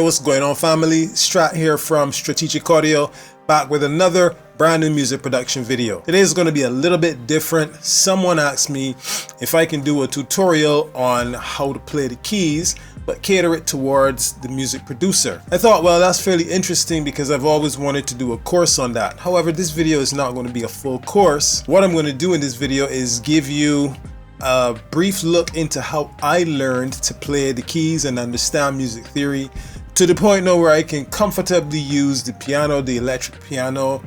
what's going on, family? Strat here from Strategic Audio, back with another brand new music production video. Today is going to be a little bit different. Someone asked me if I can do a tutorial on how to play the keys, but cater it towards the music producer. I thought, well, that's fairly interesting because I've always wanted to do a course on that. However, this video is not going to be a full course. What I'm going to do in this video is give you a brief look into how I learned to play the keys and understand music theory to the point now where I can comfortably use the piano, the electric piano,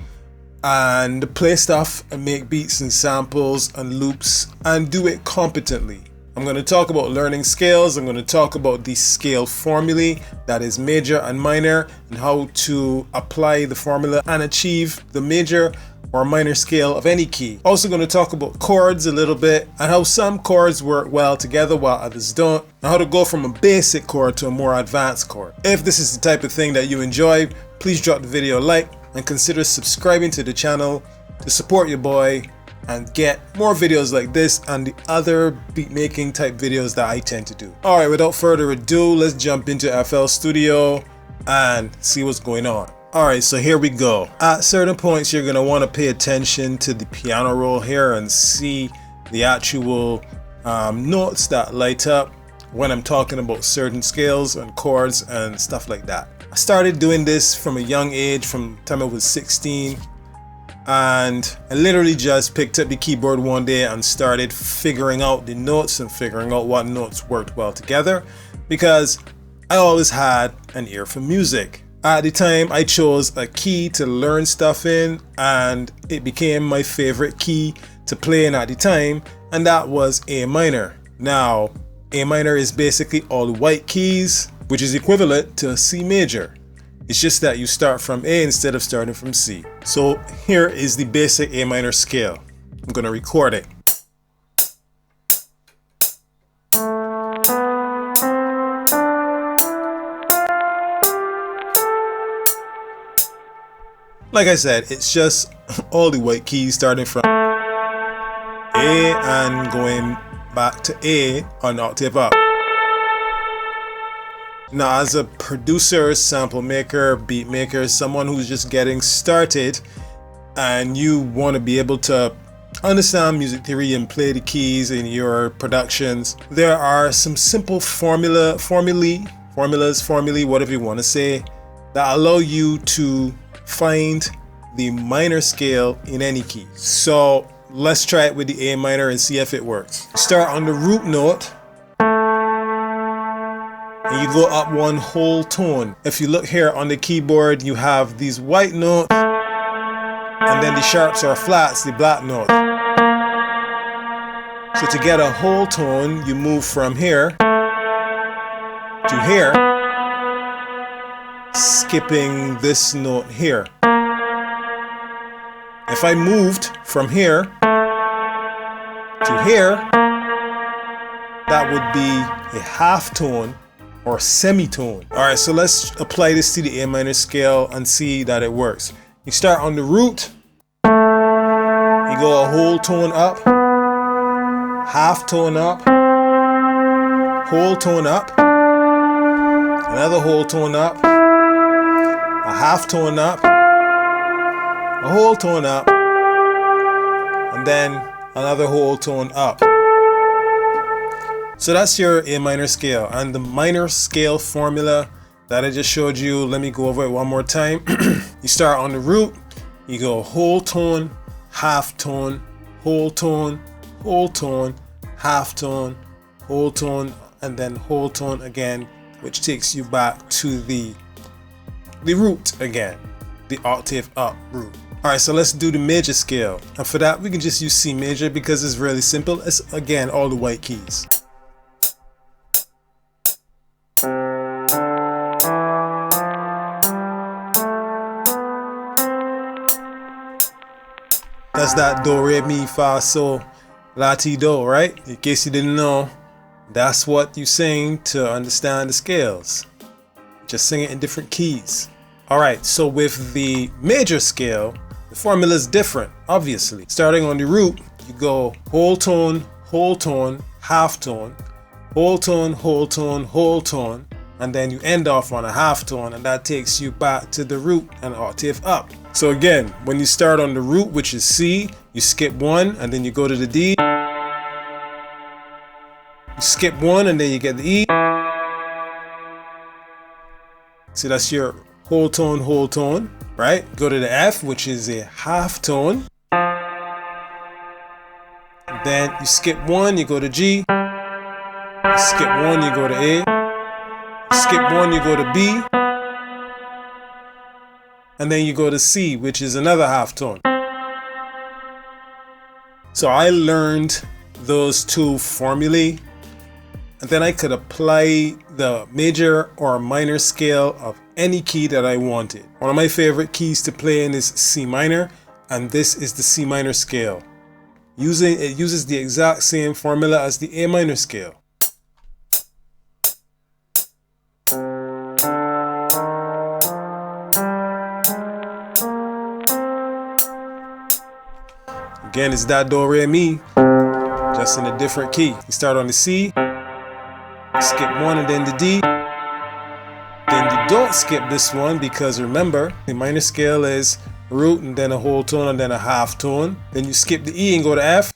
and play stuff and make beats and samples and loops and do it competently. I'm going to talk about learning scales. I'm going to talk about the scale formulae, that is major and minor, and how to apply the formula and achieve the major or minor scale of any key. Also going to talk about chords a little bit and how some chords work well together while others don't, and how to go from a basic chord to a more advanced chord. If this is the type of thing that you enjoy, please drop the video a like and consider subscribing to the channel to support your boy and get more videos like this and the other beat making type videos that I tend to do. Alright, without further ado, let's jump into FL Studio and see what's going on. Alright, so here we go. At certain points you're going to want to pay attention to the piano roll here and see the actual notes that light up when I'm talking about certain scales and chords and stuff like that. I started doing this from a young age, from the time I was 16. And I literally just picked up the keyboard one day and started figuring out the notes and figuring out what notes worked well together, because I always had an ear for music. At the time I chose a key to learn stuff in, and it became my favorite key to play in at the time, and that was A minor. Now A minor is basically all the white keys, which is equivalent to a C major. It's just that you start from A instead of starting from C. So here is the basic A minor scale. I'm going to record it. Like I said, it's just all the white keys starting from A and going back to A an octave up. Now, as a producer, sample maker, beat maker, someone who's just getting started and you want to be able to understand music theory and play the keys in your productions, there are some simple formulas, whatever you want to say, that allow you to find the minor scale in any key. So let's try it with the A minor and see if it works. Start on the root note. And you go up one whole tone. If you look here on the keyboard, you have these white notes, and then the sharps or flats, the black notes. So to get a whole tone, you move from here to here, skipping this note here. If I moved from here to here, that would be a half tone or semitone. Alright, so let's apply this to the A minor scale and see that it works. You start on the root, you go a whole tone up, half tone up, whole tone up, another whole tone up, a half tone up, a whole tone up, and then another whole tone up. So that's your A minor scale, and the minor scale formula that I just showed you, let me go over it one more time. You start on the root, you go whole tone, half tone, whole tone, whole tone, half tone, whole tone, and then whole tone again, which takes you back to the root again, the octave up root. Alright, so let's do the major scale, and for that we can just use C major because it's really simple. It's again all the white keys. That's that do, re, mi, fa, sol, la, ti, do, right? In case you didn't know, that's what you sing to understand the scales. Just sing it in different keys. Alright, so with the major scale, the formula is different, obviously. Starting on the root, you go whole tone, half tone, whole tone, whole tone, whole tone, and then you end off on a half tone, and that takes you back to the root an octave up. So again, when you start on the root, which is C, you skip one and then you go to the D. You skip one and then you get the E. So that's your whole tone, right? Go to the F, which is a half tone. Then you skip one, you go to G. You skip one, you go to A. You skip one, you go to B. And then you go to C, which is another half tone. So I learned those two formulae, and then I could apply the major or minor scale of any key that I wanted. One of my favorite keys to play in is C minor, and this is the C minor scale. It uses the exact same formula as the A minor scale. Again, it's that do re mi, just in a different key. You start on the C, skip one and then the D. Then you don't skip this one because remember, the minor scale is root and then a whole tone and then a half tone. Then you skip the E and go to F.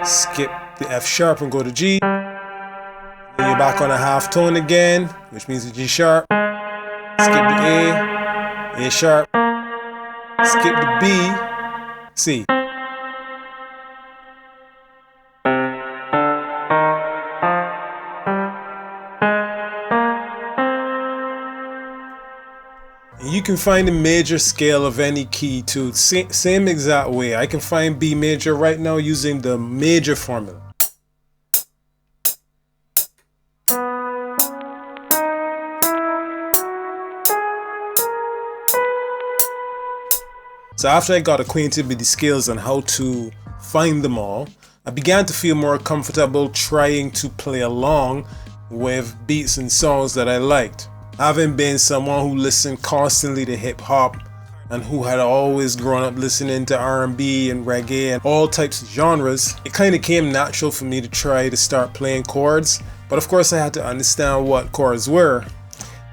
Skip the F sharp and go to G. Then you're back on a half tone again, which means the G sharp. Skip the A sharp. Skip the B, C. You can find the major scale of any key too, same exact way. I can find B major right now using the major formula. So after I got acquainted with the scales and how to find them all, I began to feel more comfortable trying to play along with beats and songs that I liked. Having been someone who listened constantly to hip hop and who had always grown up listening to R&B and reggae and all types of genres, it kind of came natural for me to try to start playing chords. But of course I had to understand what chords were.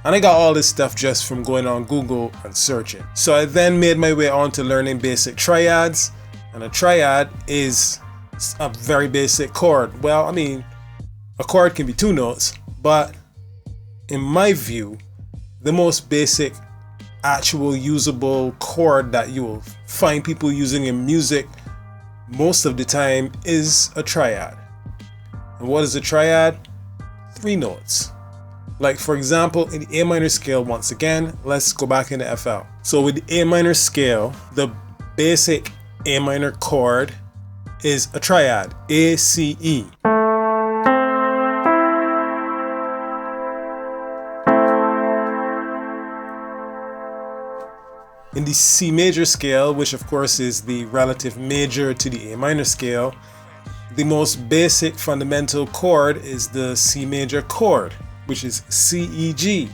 And I got all this stuff just from going on Google and searching. So I then made my way on to learning basic triads. And a triad is a very basic chord. Well, I mean, a chord can be two notes, but in my view, the most basic actual usable chord that you will find people using in music most of the time is a triad. And what is a triad? 3 notes. Like for example, in the A minor scale, once again, let's go back into FL. So with the A minor scale, the basic A minor chord is a triad, A, C, E. In the C major scale, which of course is the relative major to the A minor scale, the most basic fundamental chord is the C major chord, which is C, E, G.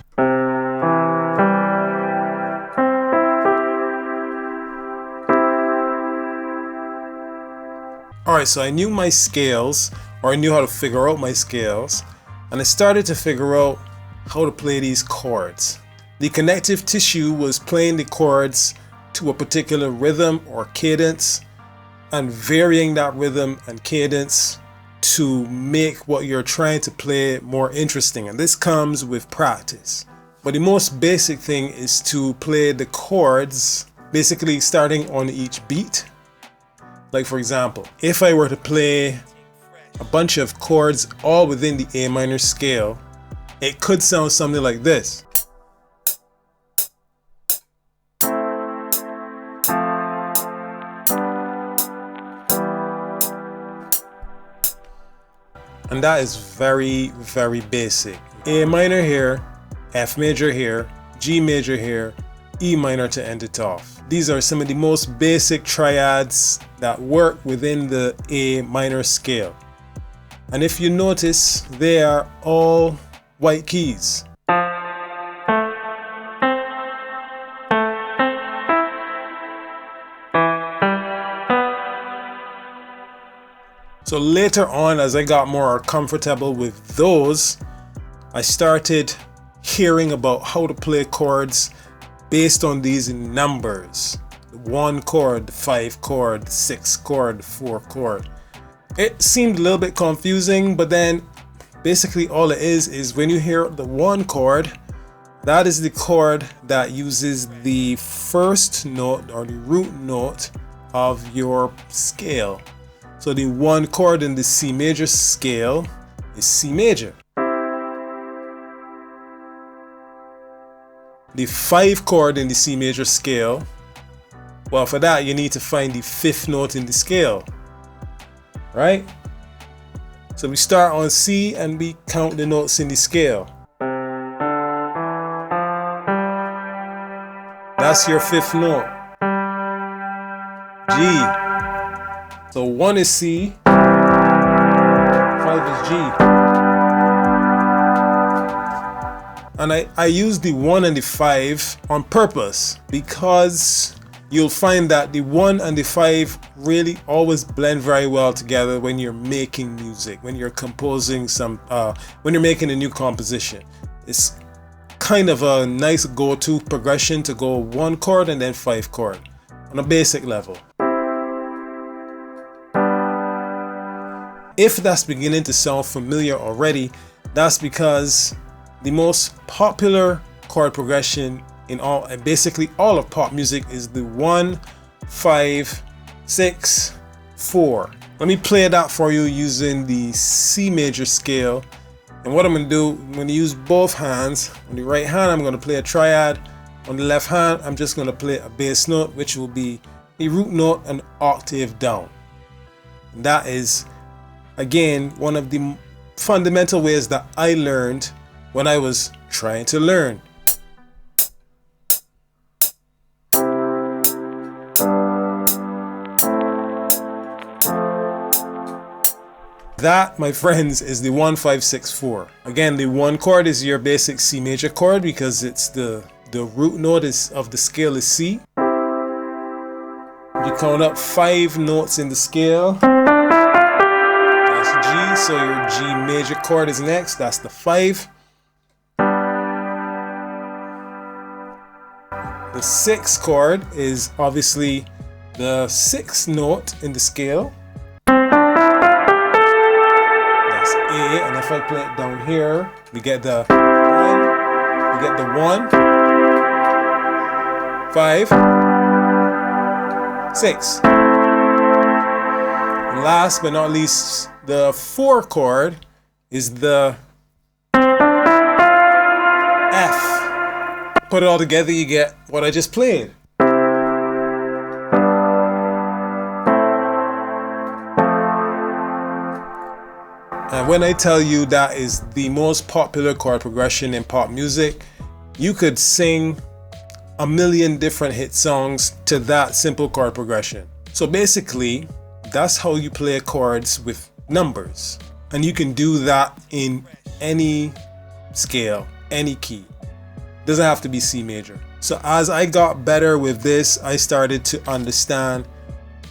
Alright, so I knew my scales, or I knew how to figure out my scales, and I started to figure out how to play these chords. The connective tissue was playing the chords to a particular rhythm or cadence and varying that rhythm and cadence to make what you're trying to play more interesting. And this comes with practice. But the most basic thing is to play the chords basically starting on each beat. Like for example, if I were to play a bunch of chords all within the A minor scale, it could sound something like this. And that is very, very basic. A minor here, F major here, G major here, E minor to end it off. These are some of the most basic triads that work within the A minor scale. And if you notice, they are all white keys. So later on, as I got more comfortable with those, I started hearing about how to play chords based on these numbers. The 1 chord, the 5 chord, the 6 chord, the 4 chord. It seemed a little bit confusing, but then basically all it is when you hear the 1 chord, that is the chord that uses the first note or the root note of your scale. So the 1 chord in the C major scale is C major. The 5 chord in the C major scale, well, for that you need to find the 5th note in the scale, right? So we start on C and we count the notes in the scale. That's your 5th note. G. So 1 is C, 5 is G. And I use the 1 and the 5 on purpose because you'll find that the 1 and the 5 really always blend very well together when you're making music, when you're composing when you're making a new composition. It's kind of a nice go-to progression to go 1 chord and then 5 chord on a basic level. If that's beginning to sound familiar already, that's because the most popular chord progression in basically all of pop music is the 1, 5, 6, 4. Let me play that for you using the C major scale. And what I'm going to do, I'm going to use both hands. On the right hand, I'm going to play a triad. On the left hand, I'm just going to play a bass note, which will be a root note an octave down. And that is, again, one of the fundamental ways that I learned when I was trying to learn. That, my friends, is the 1, 5, 6, 4. Again, the 1 chord is your basic C major chord because it's the root note of the scale is C. You count up 5 notes in the scale. That's G, so your G major chord is next. That's the 5. The 6th chord is obviously the 6th note in the scale. That's A, and if I play it down here, we get the 1, we get the 1, 5, 6. And last but not least, the 4 chord is the F. Put it all together, you get what I just played. And when I tell you that is the most popular chord progression in pop music, you could sing a million different hit songs to that simple chord progression. So basically, that's how you play chords with numbers. And you can do that in any scale, any key. Doesn't have to be C major. So as I got better with this, I started to understand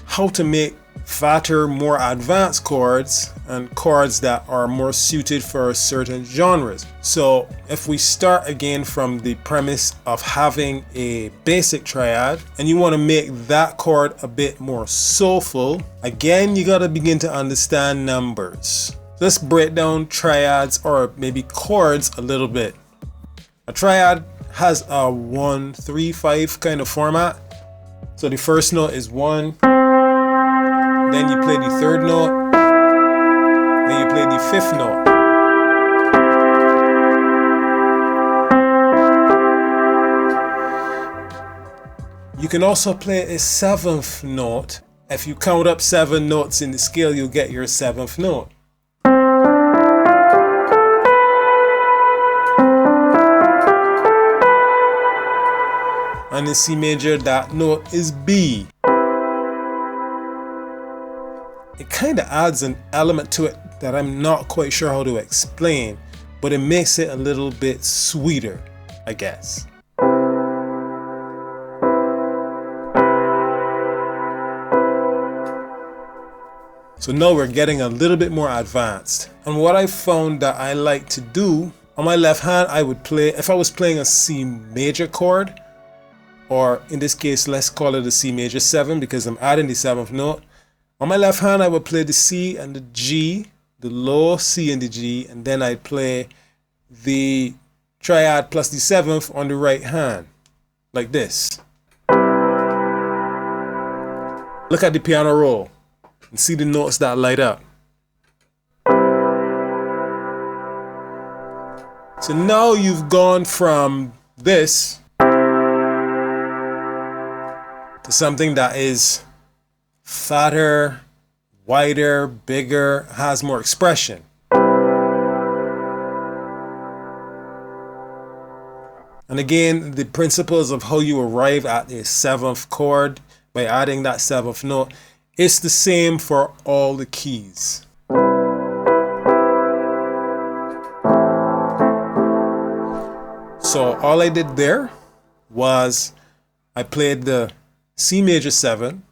how to make fatter, more advanced chords and chords that are more suited for certain genres. So if we start again from the premise of having a basic triad and you want to make that chord a bit more soulful, again, you got to begin to understand numbers. Let's break down triads or maybe chords a little bit. A triad has a 1, 3, 5 kind of format. So the first note is 1, then you play the 3rd note, then you play the 5th note. You can also play a 7th note. If you count up 7 notes in the scale, you'll get your 7th note. And in C major, that note is B. It kind of adds an element to it that I'm not quite sure how to explain, but it makes it a little bit sweeter, I guess. So now we're getting a little bit more advanced. And what I found that I like to do On my left hand, I would play, if I was playing a C major chord, or in this case, let's call it a C major 7 because I'm adding the 7th note. On my left hand, I would play the C and the G, the low C and the G, and then I'd play the triad plus the 7th on the right hand, like this. Look at the piano roll and see the notes that light up. So now you've gone from this to something that is fatter, wider, bigger, has more expression. And again, the principles of how you arrive at a 7th chord by adding that 7th note, it's the same for all the keys. So all I did there was I played the C major 7.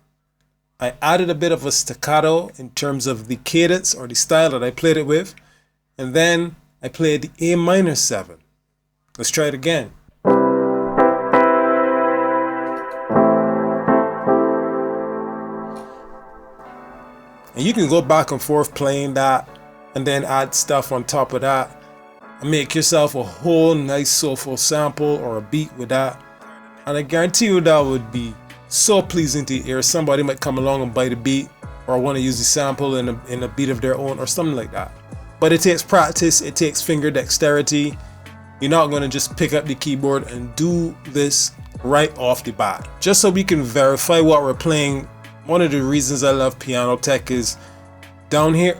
I added a bit of a staccato in terms of the cadence or the style that I played it with. And then I played the A minor 7. Let's try it again. And you can go back and forth playing that and then add stuff on top of that and make yourself a whole nice soulful sample or a beat with that. And I guarantee you that would be so pleasing to your ear. Somebody might come along and bite a beat or want to use the sample in a beat of their own or something like that. But it takes practice, it takes finger dexterity. You're not going to just pick up the keyboard and do this right off the bat. Just so we can verify what we're playing, one of the reasons I love piano tech is down here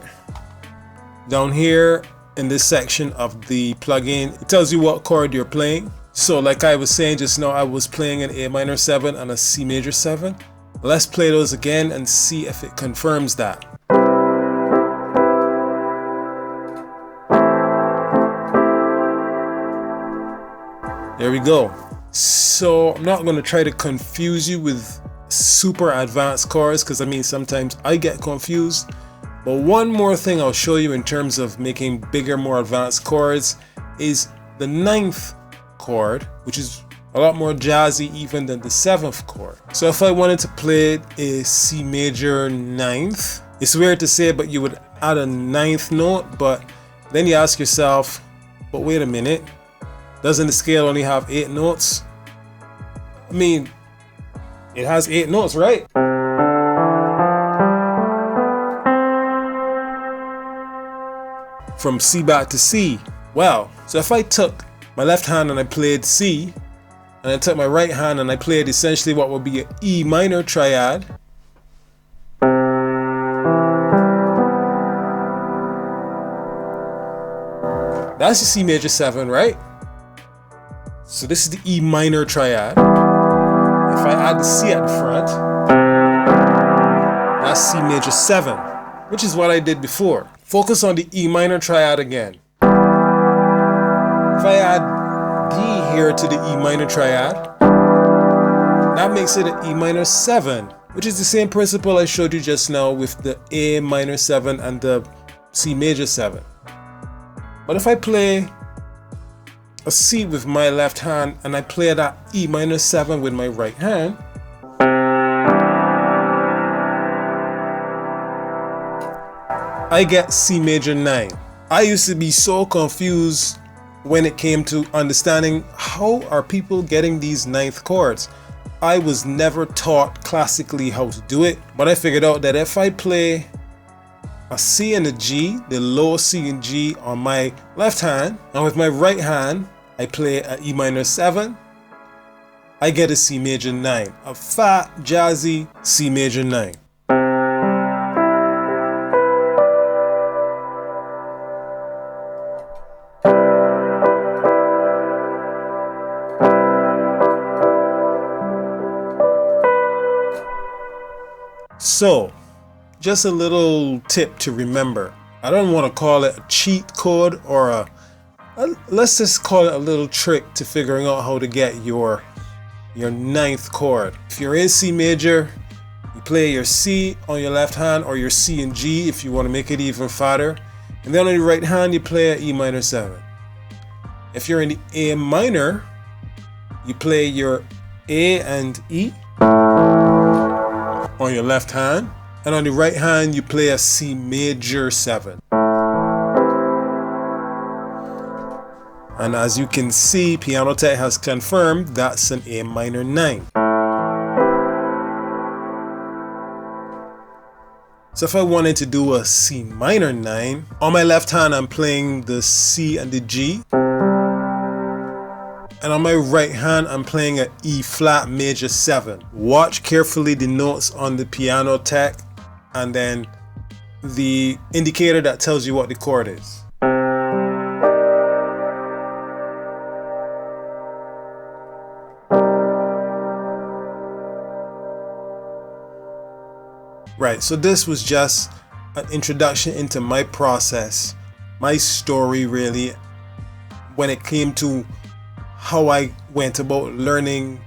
in this section of the plugin, it tells you what chord you're playing. So like I was saying just now, I was playing an A minor 7 and a C major 7. Let's play those again and see if it confirms that. There we go. So I'm not going to try to confuse you with super advanced chords because I mean sometimes I get confused. But one more thing I'll show you in terms of making bigger, more advanced chords is the 9th chord, which is a lot more jazzy even than the 7th chord. So if I wanted to play a C major 9th, it's weird to say, but you would add a 9th note, but then you ask yourself, but wait a minute, doesn't the scale only have 8 notes? I mean, it has 8 notes, right? From C back to C. Wow. So if I took my left hand and I played C, and I took my right hand and I played essentially what would be an E minor triad, that's the C major 7, right? So this is the E minor triad. If I add the C at the front, that's C major 7, which is what I did before. Focus on the E minor triad again. If I add D here to the E minor triad, that makes it an E minor 7, which is the same principle I showed you just now with the A minor 7 and the C major 7. But if I play a C with my left hand and I play that E minor 7 with my right hand, I get C major 9. I used to be so confused when it came to understanding how are people getting these 9th chords. I was never taught classically how to do it, but I figured out that if I play a C and a G, the low C and G on my left hand, and with my right hand I play an E minor 7, I get a C major 9, a fat, jazzy C major 9. So, just a little tip to remember. I don't want to call it a cheat code or let's just call it a little trick to figuring out how to get your 9th chord. If you're in C major, you play your C on your left hand or your C and G if you want to make it even fatter. And then on your right hand, you play an E minor 7. If you're in the A minor, you play your A and E on your left hand, and on the right hand you play a C major 7. And as you can see, Piano Tech has confirmed that's an A minor 9. So if I wanted to do a C minor 9, on my left hand I'm playing the C and the G, and on my right hand I'm playing an E flat major 7. Watch carefully the notes on the Piano Tech and then the indicator that tells you what the chord is. Right, so this was just an introduction into my process, my story really, when it came to how I went about learning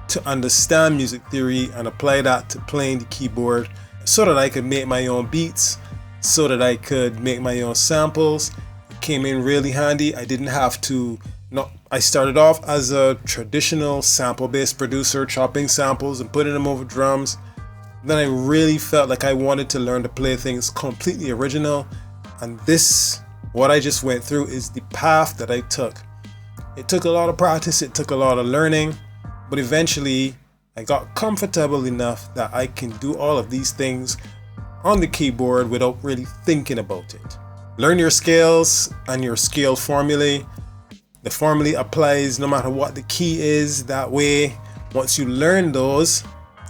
to understand music theory and apply that to playing the keyboard so that I could make my own beats, so that I could make my own samples. It came in really handy. I didn't have to, I started off as a traditional sample-based producer, chopping samples and putting them over drums. Then I really felt like I wanted to learn to play things completely original, and this, what I just went through, is the path that I took. It took a lot of practice, it took a lot of learning, but eventually I got comfortable enough that I can do all of these things on the keyboard without really thinking about it. Learn your scales and your scale formulae. The formula applies no matter what the key is. That way, once you learn those,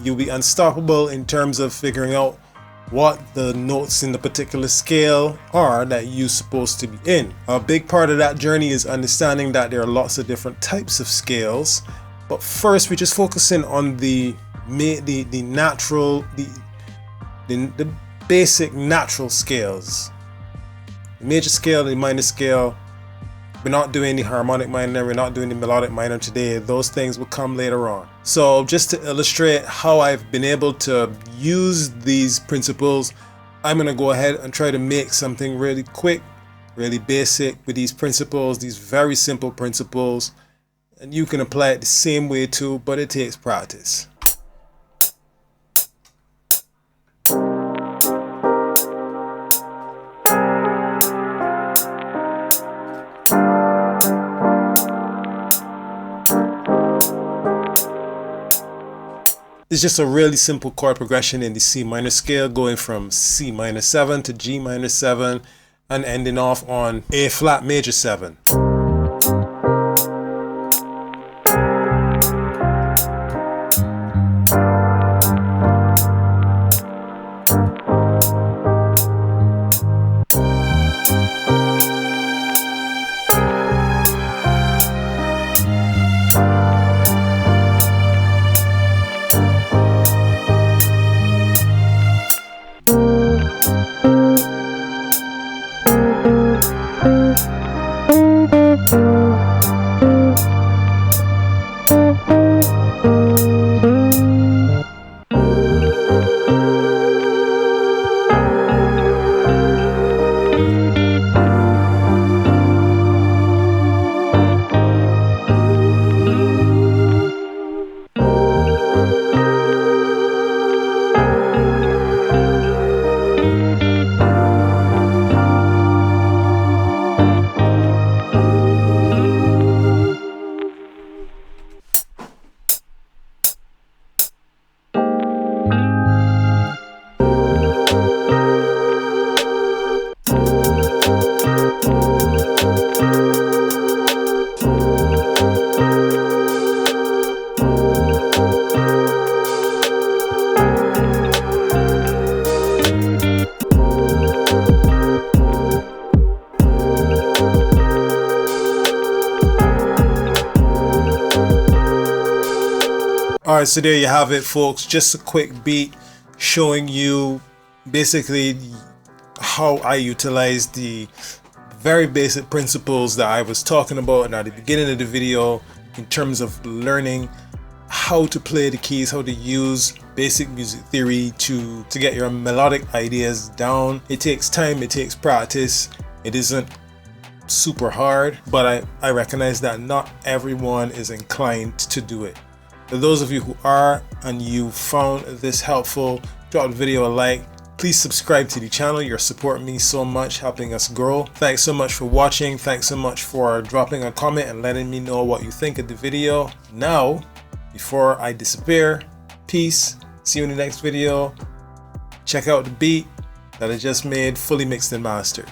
you'll be unstoppable in terms of figuring out what the notes in the particular scale are that you're supposed to be in. A big part of that journey is understanding that there are lots of different types of scales, but first we're just focusing on the natural, the basic natural scales. The major scale, the minor scale. We're not doing the harmonic minor, we're not doing the melodic minor today. Those things will come later on. So just to illustrate how I've been able to use these principles, I'm gonna go ahead and try to make something really quick, really basic with these principles, these very simple principles. And you can apply it the same way too, but it takes practice. It's just a really simple chord progression in the C minor scale, going from C minor 7 to G minor 7 and ending off on A flat major 7. Alright, so there you have it, folks. Just a quick beat showing you basically how I utilize the very basic principles that I was talking about at the beginning of the video in terms of learning how to play the keys, how to use basic music theory to get your melodic ideas down. It takes time, it takes practice. It isn't super hard, but I recognize that not everyone is inclined to do it. For those of you who are and you found this helpful, drop the video a like. Please subscribe to the channel. You're supporting me so much, helping us grow. Thanks so much for watching. Thanks so much for dropping a comment and letting me know what you think of the video. Now, before I disappear, peace. See you in the next video. Check out the beat that I just made, fully mixed and mastered.